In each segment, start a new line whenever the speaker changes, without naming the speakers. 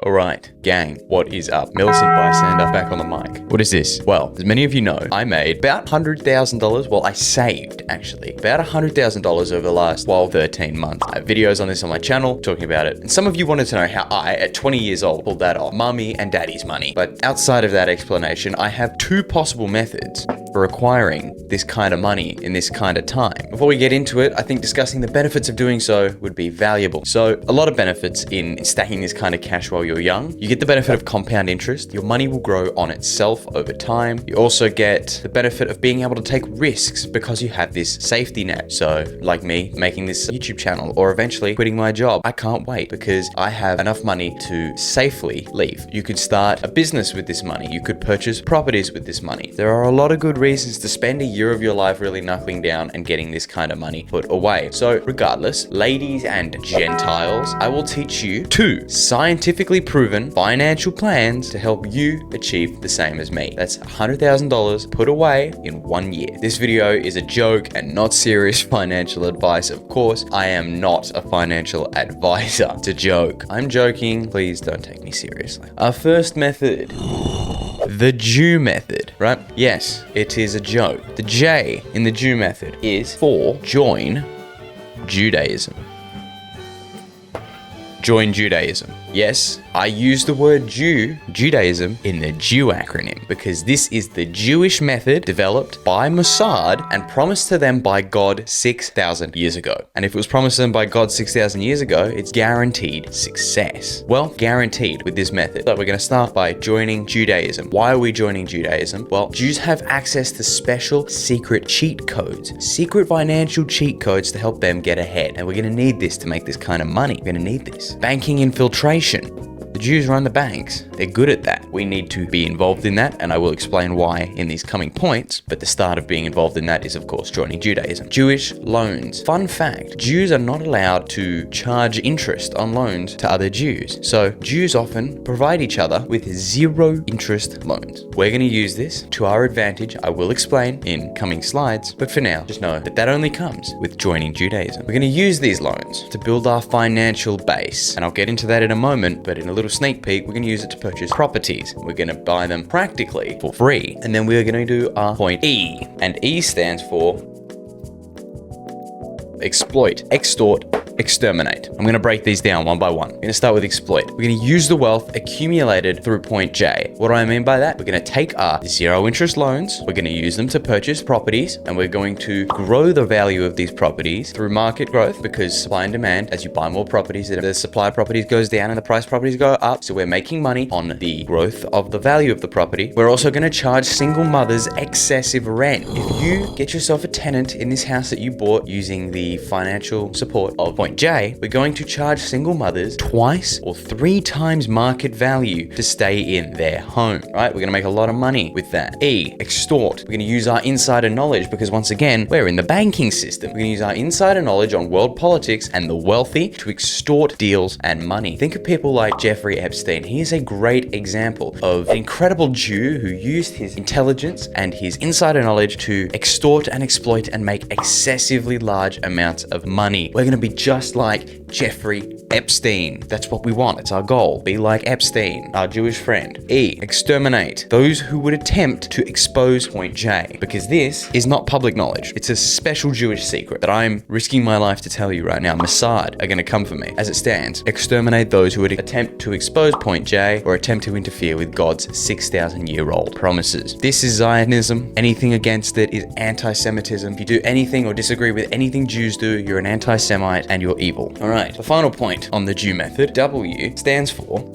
Alright, gang, what is up? Millicent Bystander back on the mic. What is this? Well, as many of you know, I made about $100,000. Well, I saved, actually, about $100,000 over the last 12, 13 months. I have videos on this on my channel talking about it. And some of you wanted to know how I, at 20 years old, pulled that off. Mummy and daddy's money. But outside of that explanation, I have two possible methods for acquiring this kind of money in this kind of time. Before we get into it, I think discussing the benefits of doing so would be valuable. So, a lot of benefits in stacking this kind of cash while you're young. You get the benefit of compound interest. Your money will grow on itself over time. You also get the benefit of being able to take risks because you have this safety net. So, like me, making this YouTube channel or eventually quitting my job. I can't wait because I have enough money to safely leave. You could start a business with this money. You could purchase properties with this money. There are a lot of good reasons to spend a year of your life really knuckling down and getting this kind of money put away. So regardless, ladies and Gentiles, I will teach you two scientifically proven financial plans to help you achieve the same as me. That's $100,000 put away in 1 year. This video is a joke and not serious financial advice. Of course, I am not a financial advisor. It's a joke. I'm joking. Please don't take me seriously. Our first method. The Jew method, right? Yes, it is a joke. The J in the Jew method is for join Judaism. Join Judaism. Yes, I use the word Judaism, in the Jew acronym because this is the Jewish method developed by Mossad and promised to them by God 6,000 years ago. And if it was promised to them by God 6,000 years ago, it's guaranteed success. Well, guaranteed with this method. So we're going to start by joining Judaism. Why are we joining Judaism? Well, Jews have access to special secret cheat codes, secret financial cheat codes to help them get ahead. And we're going to need this to make this kind of money. We're going to need this. Banking infiltration. The Jews run the banks. They're good at that. We need to be involved in that, and I will explain why in these coming points. But the start of being involved in that is, of course, joining Judaism. Jewish loans. Fun fact, Jews are not allowed to charge interest on loans to other Jews. So Jews often provide each other with zero interest loans. We're going to use this to our advantage. I will explain in coming slides, but for now, just know that that only comes with joining Judaism. We're going to use these loans to build our financial base, and I'll get into that in a moment, but in a little sneak peek, we're going to use it to purchase properties. We're going to buy them practically for free. And then we're going to do our point E. And E stands for exploit, extort, exterminate. I'm going to break these down one by one. We're going to start with exploit. We're going to use the wealth accumulated through point J. What do I mean by that? We're going to take our zero interest loans, we're going to use them to purchase properties, and we're going to grow the value of these properties through market growth because supply and demand, as you buy more properties, the supply of properties goes down and the price of properties go up. So we're making money on the growth of the value of the property. We're also going to charge single mothers excessive rent. If you get yourself a tenant in this house that you bought using the financial support of point J, we're going to charge single mothers twice or 3 times market value to stay in their home, right? We're going to make a lot of money with that. E, extort. We're going to use our insider knowledge because once again, we're in the banking system. We're going to use our insider knowledge on world politics and the wealthy to extort deals and money. Think of people like Jeffrey Epstein. He is a great example of an incredible Jew who used his intelligence and his insider knowledge to extort and exploit and make excessively large amounts of money. We're going to be just like Jeffrey Epstein. That's what we want. It's our goal. Be like Epstein, our Jewish friend. E, exterminate. Those who would attempt to expose point J, because this is not public knowledge. It's a special Jewish secret that I'm risking my life to tell you right now. Mossad are going to come for me. As it stands, exterminate those who would attempt to expose point J or attempt to interfere with God's 6,000-year-old promises. This is Zionism. Anything against it is anti-Semitism. If you do anything or disagree with anything Jews do, you're an anti-Semite and you're evil. All right, the final point on the Jew method, W, stands for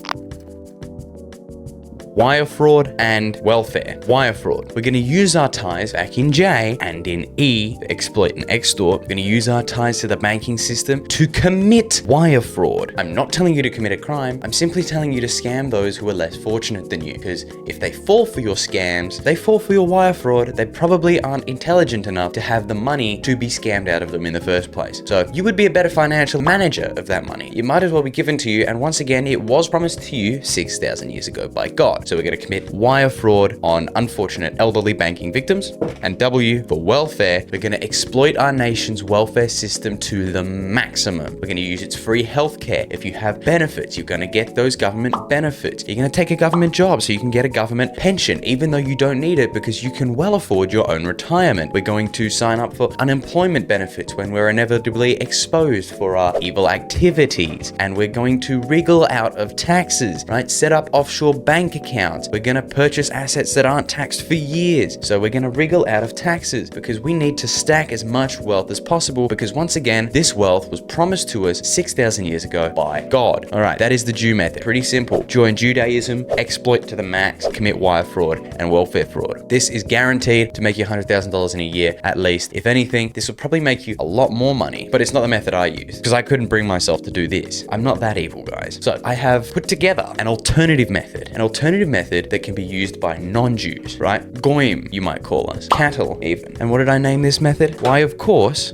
wire fraud and welfare. Wire fraud. We're going to use our ties back in J and in E, exploit and extort. We're going to use our ties to the banking system to commit wire fraud. I'm not telling you to commit a crime. I'm simply telling you to scam those who are less fortunate than you. Because if they fall for your scams, they fall for your wire fraud, they probably aren't intelligent enough to have the money to be scammed out of them in the first place. So you would be a better financial manager of that money. It might as well be given to you. And once again, it was promised to you 6,000 years ago by God. fraud. So we're going to commit wire fraud on unfortunate elderly banking victims. And W for welfare, we're going to exploit our nation's welfare system to the maximum. We're going to use its free healthcare. If you have benefits, you're going to get those government benefits. You're going to take a government job so you can get a government pension, even though you don't need it because you can well afford your own retirement. We're going to sign up for unemployment benefits when we're inevitably exposed for our evil activities. And we're going to wriggle out of taxes, right? Set up offshore bank accounts. We're going to purchase assets that aren't taxed for years. So we're going to wriggle out of taxes because we need to stack as much wealth as possible because once again, this wealth was promised to us 6,000 years ago by God. All right, that is the Jew method. Pretty simple. Join Judaism, exploit to the max, commit wire fraud and welfare fraud. This is guaranteed to make you $100,000 in a year at least. If anything, this will probably make you a lot more money, but it's not the method I use because I couldn't bring myself to do this. I'm not that evil, guys. So I have put together an alternative method that can be used by non-Jews, right? Goyim, you might call us. Cattle, even. And what did I name this method? Why, of course,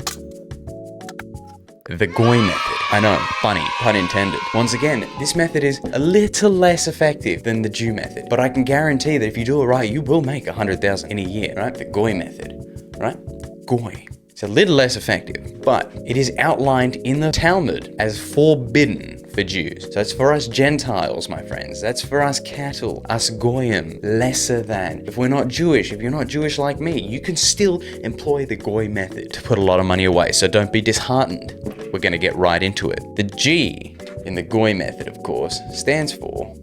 the Goy method. I know, funny, pun intended. Once again, this method is a little less effective than the Jew method, but I can guarantee that if you do it right, you will make 100,000 in a year, right? The Goy method, right? Goy. It's a little less effective, but it is outlined in the Talmud as forbidden for Jews. So it's for us Gentiles, my friends. That's for us cattle, us Goyim, lesser than. If we're not Jewish, if you're not Jewish like me, you can still employ the Goy method to put a lot of money away. So don't be disheartened. We're going to get right into it. The G in the Goy method, of course, stands for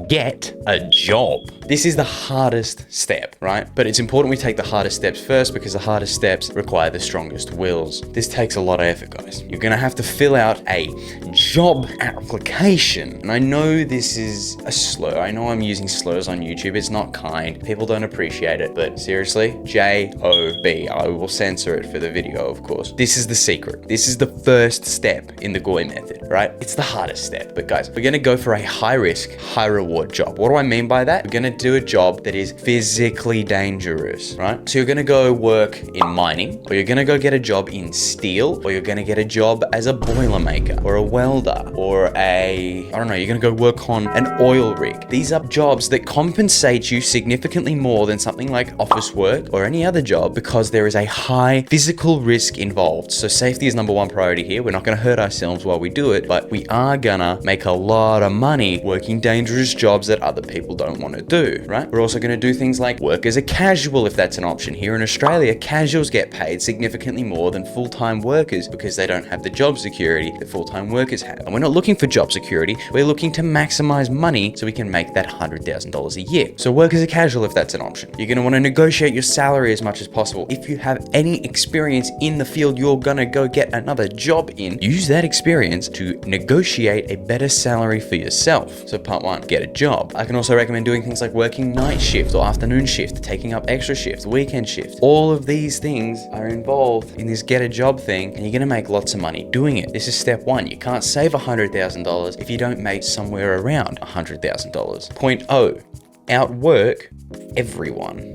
get a job. This is the hardest step, right? But it's important we take the hardest steps first because the hardest steps require the strongest wills. This takes a lot of effort, guys. You're gonna have to fill out a job application. And I know this is a slur. I know I'm using slurs on YouTube. It's not kind. People don't appreciate it. But seriously, J-O-B. I will censor it for the video, of course. This is the secret. This is the first step in the Goy method, right? It's the hardest step. But guys, we're gonna go for a high risk, high reward job. What do I mean by that? We're gonna do a job that is physically dangerous, right? So you're gonna go work in mining, or you're gonna go get a job in steel, or you're gonna get a job as a boilermaker, or a welder, or you're gonna go work on an oil rig. These are jobs that compensate you significantly more than something like office work or any other job because there is a high physical risk involved. So safety is number one priority here. We're not gonna hurt ourselves while we do it, but we are gonna make a lot of money working dangerous jobs that other people don't want to do, right? We're also going to do things like work as a casual if that's an option. Here in Australia, casuals get paid significantly more than full-time workers because they don't have the job security that full-time workers have. And we're not looking for job security. We're looking to maximize money so we can make that $100,000 a year. So work as a casual if that's an option. You're going to want to negotiate your salary as much as possible. If you have any experience in the field you're going to go get another job in, use that experience to negotiate a better salary for yourself. So part one, get a job. I can also recommend doing things like working night shift or afternoon shift, taking up extra shifts, weekend shifts. All of these things are involved in this get a job thing, and you're gonna make lots of money doing it. This is step one. You can't save $100,000 if you don't make somewhere around $100,000. Point O, outwork everyone.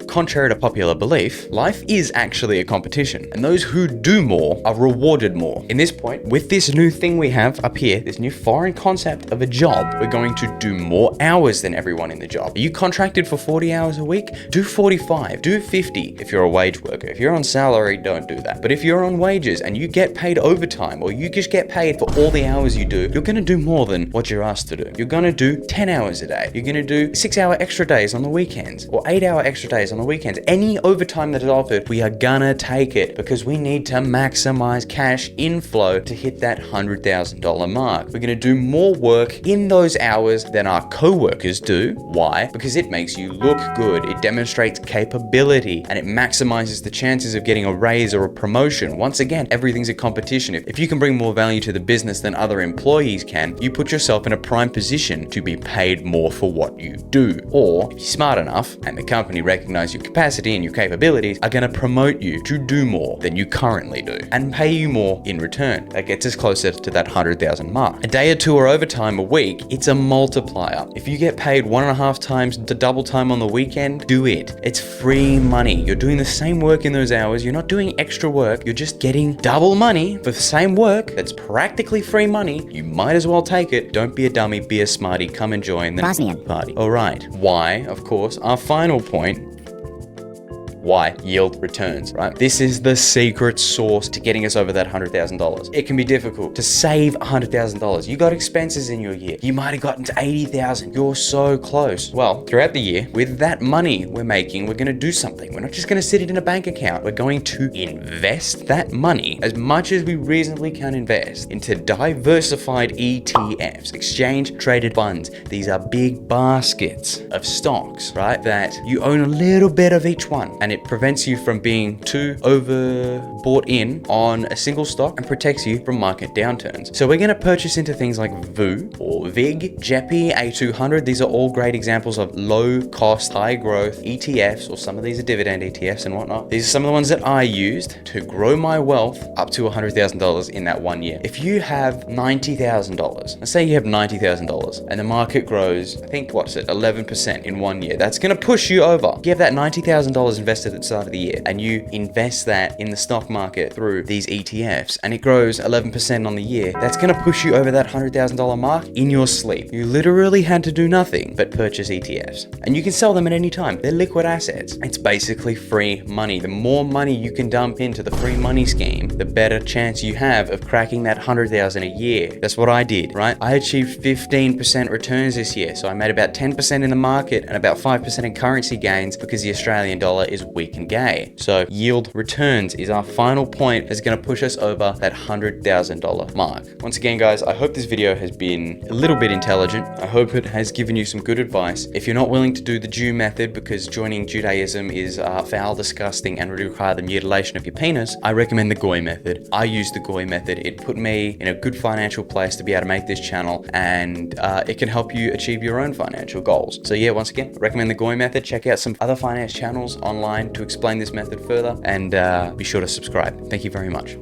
Contrary to popular belief, life is actually a competition, and those who do more are rewarded more. In this point, with this new thing we have up here, this new foreign concept of a job, we're going to do more hours than everyone in the job. Are you contracted for 40 hours a week? Do 45, do 50 if you're a wage worker. If you're on salary, don't do that. But if you're on wages and you get paid overtime, or you just get paid for all the hours you do, you're gonna do more than what you're asked to do. You're gonna do 10 hours a day. You're gonna do 6-hour extra days on the weekends, or 8-hour extra days on the weekends. Any overtime that is offered, we are gonna take it because we need to maximize cash inflow to hit that $100,000 mark. We're gonna do more work in those hours than our co-workers do. Why? Because it makes you look good. It demonstrates capability and it maximizes the chances of getting a raise or a promotion. Once again, everything's a competition. If you can bring more value to the business than other employees can, you put yourself in a prime position to be paid more for what you do. Or if you're smart enough and the company recognizes recognize your capacity and your capabilities, are going to promote you to do more than you currently do and pay you more in return. That gets us closer to that 100,000 mark. A day or two or overtime a week, it's a multiplier. If you get paid 1.5 times to double time on the weekend, do it. It's free money. You're doing the same work in those hours. You're not doing extra work. You're just getting double money for the same work. That's practically free money. You might as well take it. Don't be a dummy, be a smarty. Come and join the party. All right. Why? Of course, our final point. Why? Yield returns, right? This is the secret sauce to getting us over that $100,000. It can be difficult to save $100,000. You got expenses in your year. You might have gotten to 80,000. You're so close. Well, throughout the year, with that money we're making, we're going to do something. We're not just going to sit it in a bank account. We're going to invest that money as much as we reasonably can invest into diversified ETFs, exchange traded funds. These are big baskets of stocks, right? That you own a little bit of each one. And it prevents you from being too overbought in on a single stock and protects you from market downturns. So we're going to purchase into things like VU or VIG, JEPI, A200. These are all great examples of low cost, high growth ETFs, or some of these are dividend ETFs and whatnot. These are some of the ones that I used to grow my wealth up to $100,000 in that 1 year. If you have $90,000, let's say you have $90,000 and the market grows, I think, 11% in 1 year. That's going to push you over. You have that $90,000 invested at the start of the year and you invest that in the stock market through these ETFs and it grows 11% on the year. That's going to push you over that $100,000 mark in your sleep. You literally had to do nothing but purchase ETFs, and you can sell them at any time. They're liquid assets. It's basically free money. The more money you can dump into the free money scheme, the better chance you have of cracking that 100,000 a year. That's what I did, right? I achieved 15% returns this year. So I made about 10% in the market and about 5% in currency gains because the Australian dollar is weak and gay. So yield returns is our final point that's going to push us over that $100,000 mark. Once again, guys, I hope this video has been a little bit intelligent. I hope it has given you some good advice. If you're not willing to do the Jew method because joining Judaism is foul, disgusting, and would require the mutilation of your penis, I recommend the Goy method. I used the Goy method. It put me in a good financial place to be able to make this channel, and it can help you achieve your own financial goals. So yeah, once again, I recommend the Goy method. Check out some other finance channels online to explain this method further, and be sure to subscribe. Thank you very much.